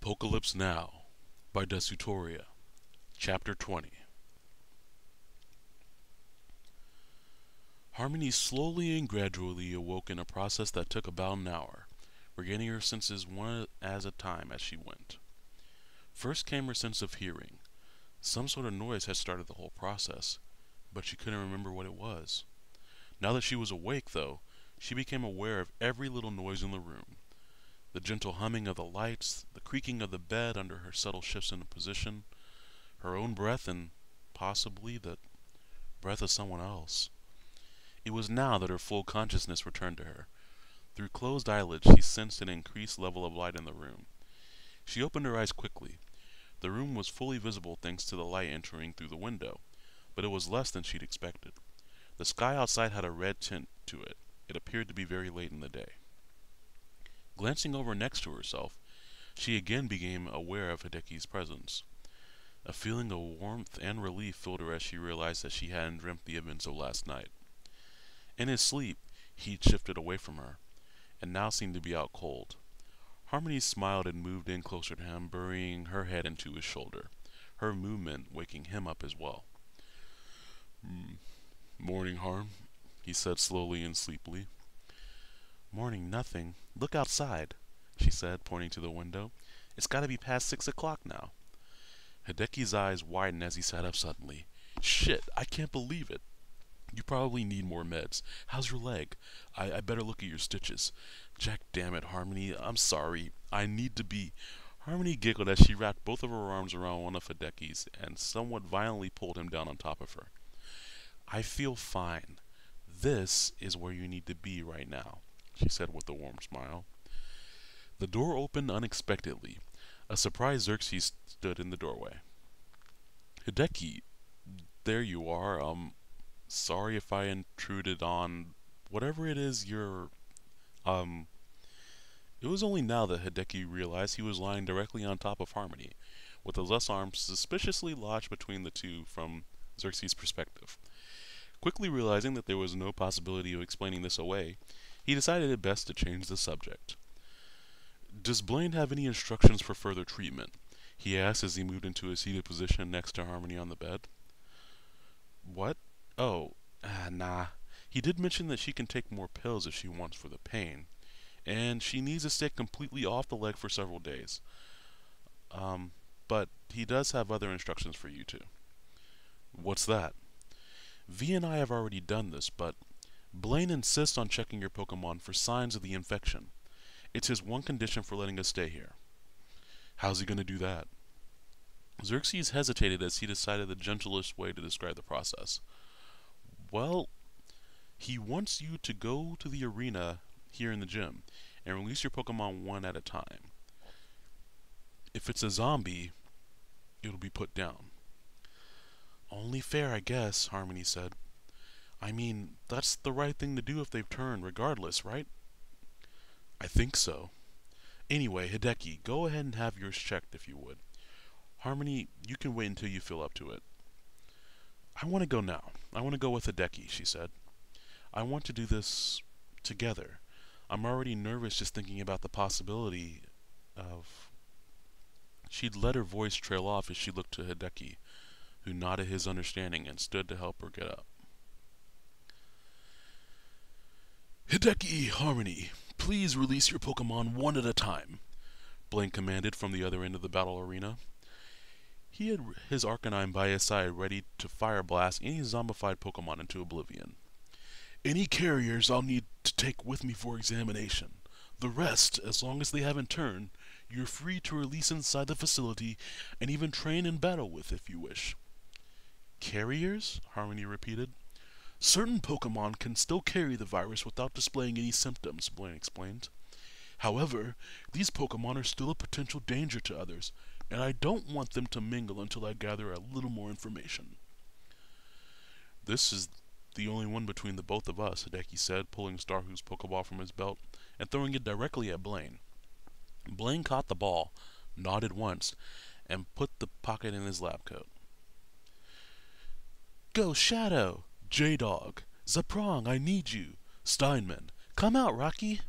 Apocalypse Now by Desutoria. Chapter 20. Harmony slowly and gradually awoke in a process that took about an hour, regaining her senses one at a time as she went. First came her sense of hearing. Some sort of noise had started the whole process, but she couldn't remember what it was. Now that she was awake, though, she became aware of every little noise in the room. The gentle humming of the lights, the creaking of the bed under her subtle shifts into position, her own breath, and possibly the breath of someone else. It was now that her full consciousness returned to her. Through closed eyelids she sensed an increased level of light in the room. She opened her eyes quickly. The room was fully visible thanks to the light entering through the window, but it was less than she'd expected. The sky outside had a red tint to it. It appeared to be very late in the day. Glancing over next to herself, she again became aware of Hideki's presence. A feeling of warmth and relief filled her as she realized that she hadn't dreamt the events of last night. In his sleep, he'd shifted away from her, and now seemed to be out cold. Harmony smiled and moved in closer to him, burying her head into his shoulder, her movement waking him up as well. "Morning, Harm," he said slowly and sleepily. "Morning nothing. Look outside," she said, pointing to the window. "It's got to be past 6 o'clock now." Hideki's eyes widened as he sat up suddenly. "Shit, I can't believe it. You probably need more meds. How's your leg? I better look at your stitches. Jack damn it, Harmony, I'm sorry. I need to be—" Harmony giggled as she wrapped both of her arms around one of Hideki's and somewhat violently pulled him down on top of her. "I feel fine. This is where you need to be right now," she said with a warm smile. The door opened unexpectedly. A surprised Xerxes stood in the doorway. "Hideki, there you are. Sorry if I intruded on whatever it is you're, It was only now that Hideki realized he was lying directly on top of Harmony, with his left arm suspiciously lodged between the two from Xerxes' perspective. Quickly realizing that there was no possibility of explaining this away, he decided it best to change the subject. "Does Blaine have any instructions for further treatment?" he asked as he moved into a seated position next to Harmony on the bed. "What? Oh, nah. He did mention that she can take more pills if she wants for the pain, and she needs to stay completely off the leg for several days. But he does have other instructions for you two." "What's that?" "V and I have already done this, but Blaine insists on checking your Pokemon for signs of the infection. It's his one condition for letting us stay here." "How's he going to do that?" Xerxes hesitated as he decided the gentlest way to describe the process. "Well, he wants you to go to the arena here in the gym and release your Pokemon one at a time. If it's a zombie, it'll be put down." "Only fair, I guess," Harmony said. "I mean, that's the right thing to do if they've turned, regardless, right?" "I think so. Anyway, Hideki, go ahead and have yours checked if you would. Harmony, you can wait until you feel up to it." "I want to go now. I want to go with Hideki," she said. "I want to do this together. I'm already nervous just thinking about the possibility of—" She'd let her voice trail off as she looked to Hideki, who nodded his understanding and stood to help her get up. "Hideki, Harmony, please release your Pokemon one at a time," Blaine commanded from the other end of the battle arena. He had his Arcanine by his side ready to fire blast any zombified Pokemon into oblivion. "Any carriers I'll need to take with me for examination. The rest, as long as they haven't turned, you're free to release inside the facility and even train and battle with if you wish." "Carriers?" Harmony repeated. "Certain Pokemon can still carry the virus without displaying any symptoms," Blaine explained. "However, these Pokemon are still a potential danger to others, and I don't want them to mingle until I gather a little more information." "This is the only one between the both of us," Hideki said, pulling Starhu's Pokeball from his belt and throwing it directly at Blaine. Blaine caught the ball, nodded once, and put the pocket in his lab coat. "Go Shadow! J-Dog! Zaprong, I need you! Steinman! Come out, Rocky!"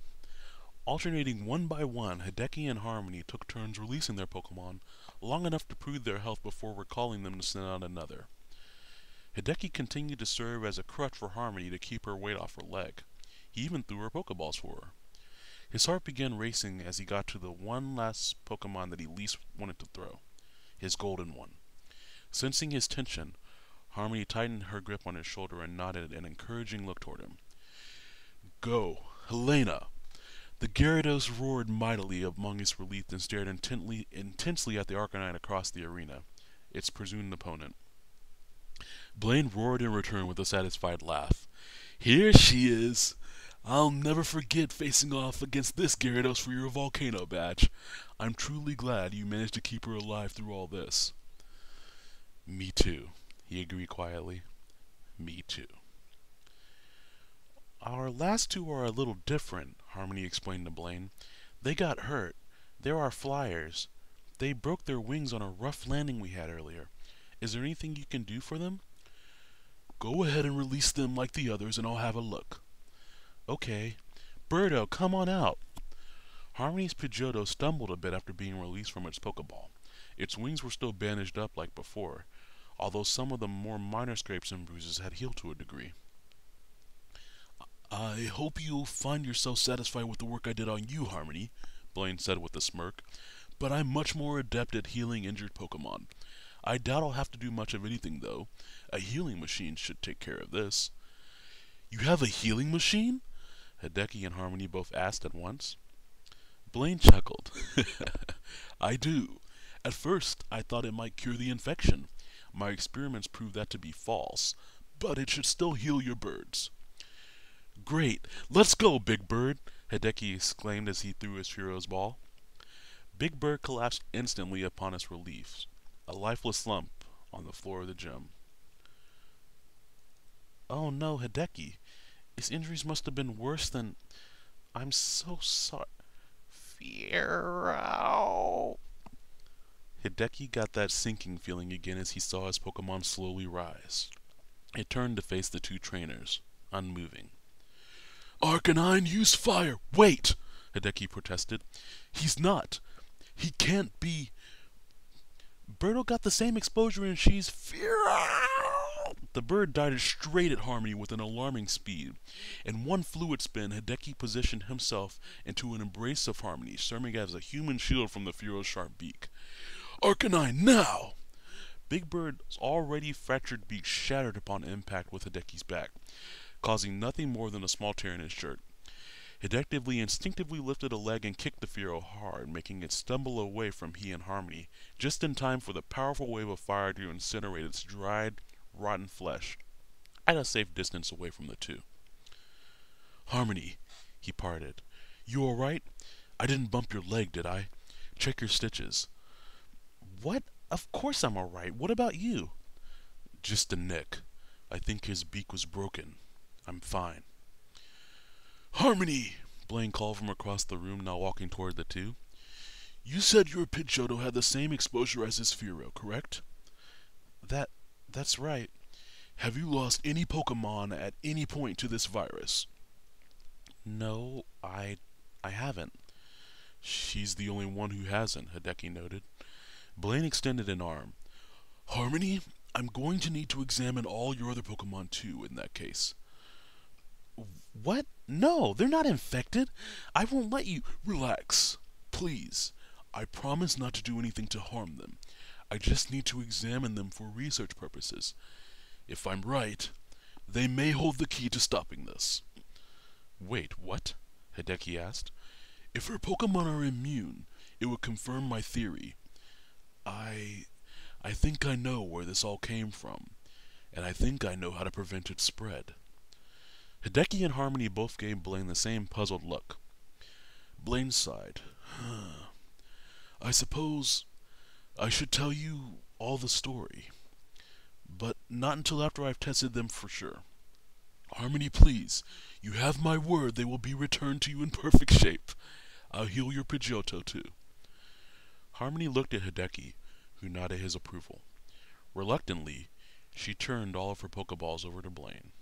Alternating one by one, Hideki and Harmony took turns releasing their Pokemon, long enough to prove their health before recalling them to send out another. Hideki continued to serve as a crutch for Harmony to keep her weight off her leg. He even threw her Pokeballs for her. His heart began racing as he got to the one last Pokemon that he least wanted to throw, his golden one. Sensing his tension, Harmony tightened her grip on his shoulder and nodded an encouraging look toward him. "Go, Helena!" The Gyarados roared mightily among his relief and stared intensely at the Arcanine across the arena, its presumed opponent. Blaine roared in return with a satisfied laugh. "Here she is! I'll never forget facing off against this Gyarados for your Volcano badge. I'm truly glad you managed to keep her alive through all this." "Me too," he agreed quietly. "Me too." "Our last two are a little different," Harmony explained to Blaine. "They got hurt. They're our flyers. They broke their wings on a rough landing we had earlier. Is there anything you can do for them?" "Go ahead and release them like the others and I'll have a look." "Okay. Birdo, come on out." Harmony's Pidgeotto stumbled a bit after being released from its Pokeball. Its wings were still bandaged up like before, although some of the more minor scrapes and bruises had healed to a degree. "I hope you'll find yourself satisfied with the work I did on you, Harmony," Blaine said with a smirk, "but I'm much more adept at healing injured Pokemon. I doubt I'll have to do much of anything, though. A healing machine should take care of this." "You have a healing machine?" Hideki and Harmony both asked at once. Blaine chuckled. "I do. At first, I thought it might cure the infection. My experiments proved that to be false, but it should still heal your birds." "Great! Let's go, Big Bird!" Hideki exclaimed as he threw his Fearo's ball. Big Bird collapsed instantly upon its relief, a lifeless lump on the floor of the gym. "Oh no, Hideki. His injuries must have been worse than... I'm so sorry." "Fearo!" Hideki got that sinking feeling again as he saw his Pokemon slowly rise. It turned to face the two trainers, unmoving. "Arcanine, use fire! Wait!" Hideki protested. "He's not. He can't be... Birdo got the same exposure and she's... Fear!" The bird darted straight at Harmony with an alarming speed. In one fluid spin, Hideki positioned himself into an embrace of Harmony, serving as a human shield from the Fearo's sharp beak. "Arcanine, now!" Big Bird's already fractured beak shattered upon impact with Hideki's back, causing nothing more than a small tear in his shirt. Hideki instinctively lifted a leg and kicked the Fearo hard, making it stumble away from he and Harmony, just in time for the powerful wave of fire to incinerate its dried, rotten flesh, at a safe distance away from the two. "Harmony," he parted. "You all right? I didn't bump your leg, did I? Check your stitches." "What? Of course I'm all right. What about you?" "Just a nick. I think his beak was broken. I'm fine." "Harmony!" Blaine called from across the room, now walking toward the two. "You said your Pidgeotto had the same exposure as his Fearo, correct?" That's right." "Have you lost any Pokemon at any point to this virus?" "No, I haven't." "She's the only one who hasn't," Hideki noted. Blaine extended an arm. "Harmony, I'm going to need to examine all your other Pokemon too, in that case." "What? No, they're not infected. I won't let you..." "Relax, please. I promise not to do anything to harm them. I just need to examine them for research purposes. If I'm right, they may hold the key to stopping this." "Wait, what?" Hideki asked. "If her Pokemon are immune, it would confirm my theory. I think I know where this all came from, and I think I know how to prevent its spread." Hideki and Harmony both gave Blaine the same puzzled look. Blaine sighed. "I suppose I should tell you all the story, but not until after I've tested them for sure. Harmony, please, you have my word they will be returned to you in perfect shape. I'll heal your Pidgeotto too." Harmony looked at Hideki, who nodded his approval. Reluctantly, she turned all of her Pokeballs over to Blaine.